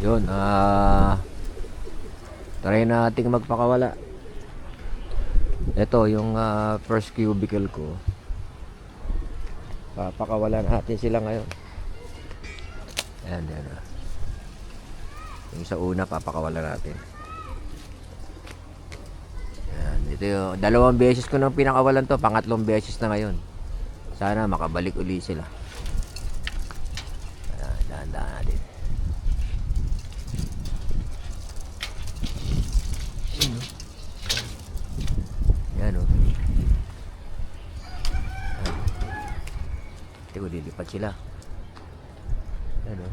Yun, try nating magpakawala. Ito, yung first cubicle ko. Papakawalan natin sila ngayon. Ayan, yan. Yung sa una, papakawalan natin. Ayan, ito yung dalawang beses ko nang pinakawalan to. Pangatlong beses na ngayon. Sana makabalik uli sila. Ayan, dahan-dahan natin. Ayan, o. Ito ko, lilipat sila. Ayan, o.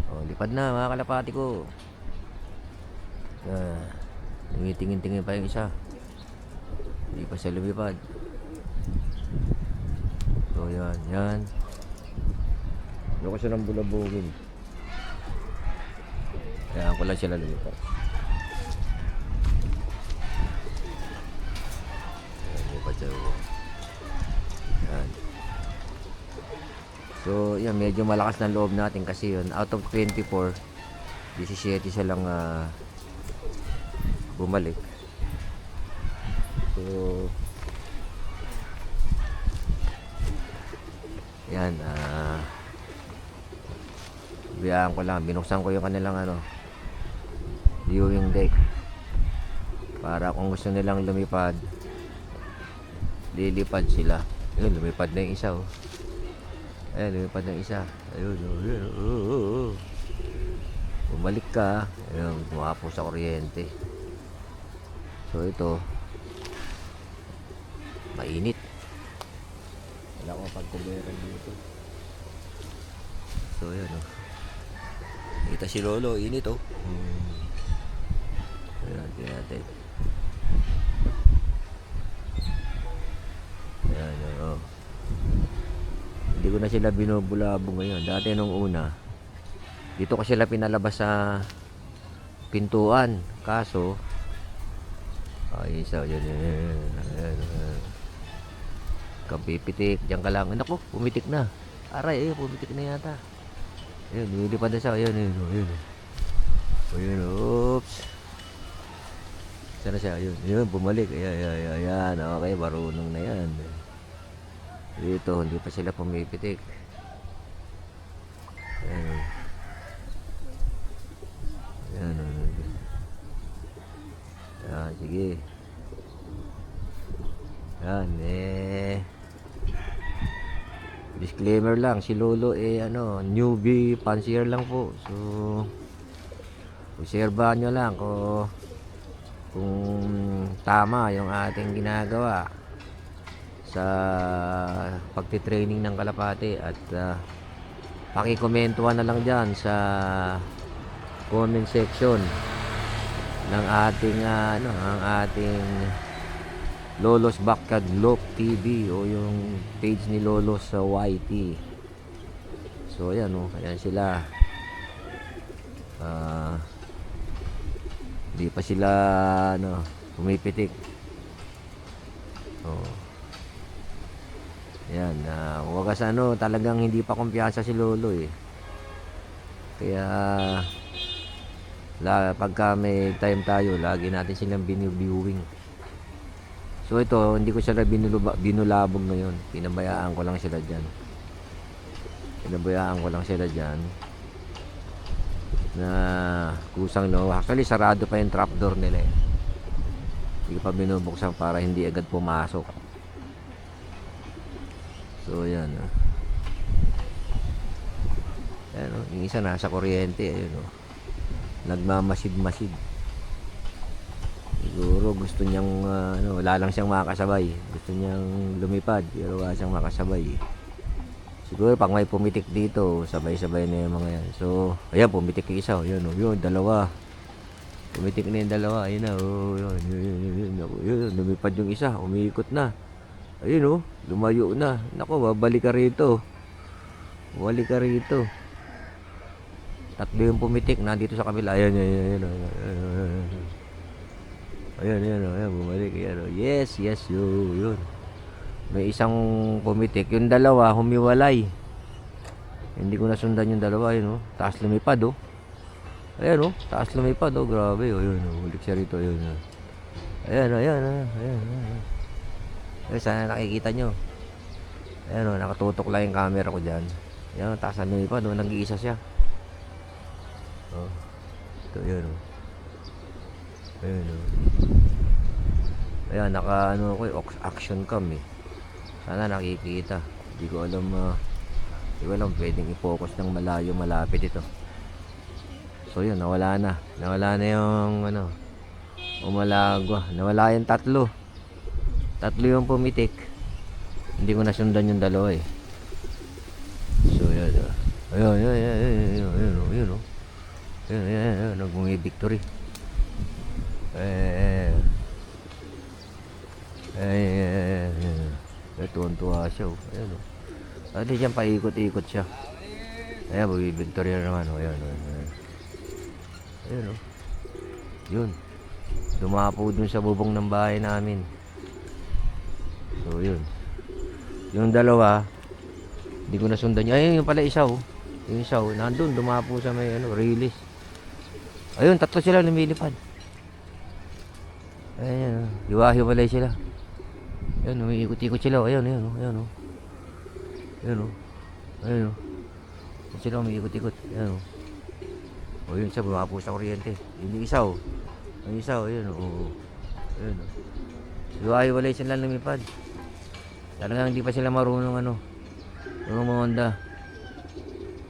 Oh, lipad na mga kalapati ko. Tingin-tingin pa yung isa. Hindi pa siya lumipad. So yan, yan. Ano ko siya ng bulabugin. Kaya ko lang sila lumipad. Ayan, lumipad siya. Yan. So yan, medyo malakas ng loob natin kasi yun, out of 24, 17 siya lang bumalik. So yan, biyaan ko lang, binuksan ko yung kanilang viewing deck para kung gusto nilang lumipad, lilipad sila. Yun, lumipad na yung isa, oh. Ayan, lumipad na yung isa. Ayun, oh. Bumalik ka. Ayun, tumapo sa kuryente. So ito, mainit. Wala ko pagkuliran dito. So ayan, oh. Kita si Lolo, init, oh. Ayan, tingnan natin. Ayan, oh. Hindi ko na sila binubulabong ngayon. Dati nung una, dito ko sila pinalabas sa pintuan. Kaso, isa, yan. Kapipitik, diyan ka lang. Naku, pumitik na. Aray, pumitik na yata. Ayun, nilipad na siya. Ayun. Oops. Sana siya, ayun, bumalik. Ayan, okay, marunong na yan. Dito, hindi pa sila pumipitik. Ayan. Ayan, sige. Ayan, disclaimer lang, si Lolo newbie fancier lang po. So, obserbahan nyo lang kung tama yung ating ginagawa sa pagtitraining ng kalapati at pakikomentuhan na lang dyan sa comment section ng ating ang ating Lolo's Backyard Loop TV o yung page ni Lolo sa YT. So ayan, ayan sila. Hindi pa sila pumipitik. Ayan, wagas talagang hindi pa kumpiyansa si Lolo eh. Kaya pagka may time tayo, lagi natin silang biniviewing. So ito, hindi ko sila binulabog ngayon. Pinabayaan ko lang sila dyan. Na kusang actually sarado pa yung trapdoor nila eh. Hindi pa binubuksan para hindi agad pumasok. So yan. Ayan, yung isa nasa kuryente. Ayun, nagmamasid-masid. Siguro gusto niyang wala lang siyang makasabay. Gusto niyang lumipad pero wala siyang makasabay. Siguro pag may pumitik dito, sabay-sabay na yung mga yan. So, ayan, pumitik yung isa. Yun, dalawa. Pumitik na yung dalawa. Ayun na, yun, lumipad yung isa. Umiikot na. Ayun, lumayo na. Naku, babalik ka rito. Tatlo yung pumitik. Nandito sa kabila. Ayan. Ayan, bumalik. Yes, yun. May isang pumitik. Yung dalawa, humiwalay. Hindi ko nasundan yung dalawa, yun oh. Taas lumipad oh. Ayan oh, taas lumipad oh, grabe oh, yun oh. Ulik siya rito, yun oh. Ayan, ayan, ayan, ayan, ayan. Ayan, sana nakikita nyo. Ayan oh, nakatutok lang yung camera ko dyan. Ayan oh, taas lumipad oh, nag-iisa siya. Oh, ito yun oh. Ayan oh. Ayan, naka ano ko action cam eh. Sana nakikita. Hindi ko alam pwedeng i-focus ng malayo malapit ito. So yun, nawala na yung ano, umalagwa, nawala yung tatlo yung pumitik. Hindi ko nasundan yung dalawa eh. So yun ayun nagmungi victory. Tuwan-tuwa siya oh. Ayun oh. Hindi siya paikot-ikot siya. Ayan, victory na naman oh. Ayan oh. Yun. Dumapo dun sa bubong ng bahay namin. So yun. Yung dalawa, hindi ko nasundan niya. Ayun yung pala isa oh. Yung isa oh, nandun dumapo sa may ano, release. Ayun, tatlo sila lumilipad. Ayan, hiwa-hiwalay sila. Ayan, umiikot-ikot sila. Ayan oh. Ayan oh. Ayan oh. Sila umiikot-ikot. Ayan oh. O yun siya, bumapo sa kuryente. Yun yung isa oh. Yung isa oh, yun oh. Ayan oh. Hiwa-hiwalay sila lumipad. Talagang hindi pa sila marunong ano. Yung mga Honda.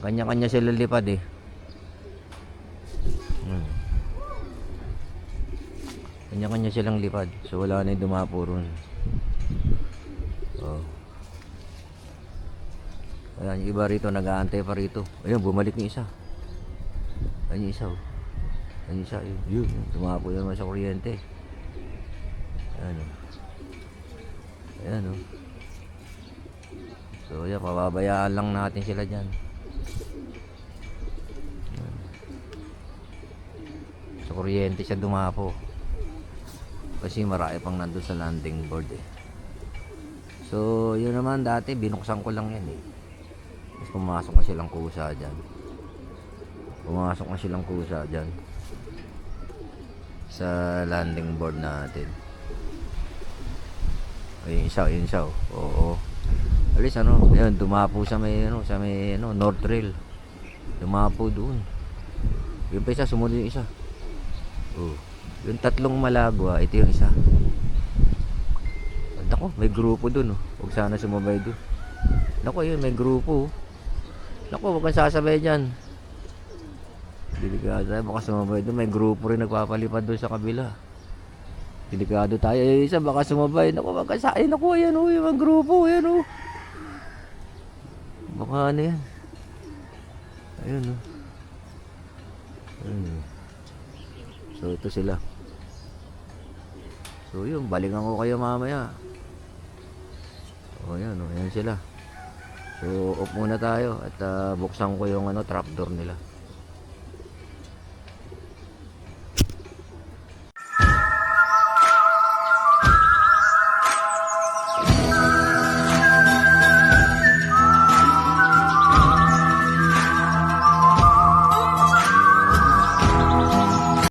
Kanya-kanya sila lipad eh. Kanya-kanya silang lipad. So wala na yung dumapo ron. Oh. Ayan, yung iba rito nag-aantay pa rito. Ayun, bumalik yung isa. Ayun yung isa oh. Ayun yung isa. Yun. Dumapo naman sa kuryente. Ayan oh. Ayan oh. So yan, pababayaan lang natin sila dyan. Ayan. Sa kuryente siya dumapo. Kasi marami pang nandun sa landing board eh. So yun naman dati binuksan ko lang yan eh. Tapos pumasok na silang kusa dyan. Sa landing board natin. Ayun isa oh. Oo. Alis ano, ayun dumapo sa may North Rail. Dumapo doon. Yung pa isa, sumunod yung isa. Oh. Yung tatlong malagwa, ito yung isa. Nako, may grupo doon oh. Huwag sana sumabay doon. Nako, yun may grupo oh. Nako, huwag kang sasabay dyan. Delikado tayo, baka sumabay doon. May grupo rin nagpapalipad doon sa kabila. Delikado tayo. Yung isa baka sumabay. Nako, wag kang sasabay. Nako, yan oh, yung grupo, yan oh. Baka ano yan. Ayun oh. Ayun. So ito sila. So yun, balikan ko kayo mamaya. O yan oh, yan sila. So off muna tayo at buksan ko yung trapdoor nila.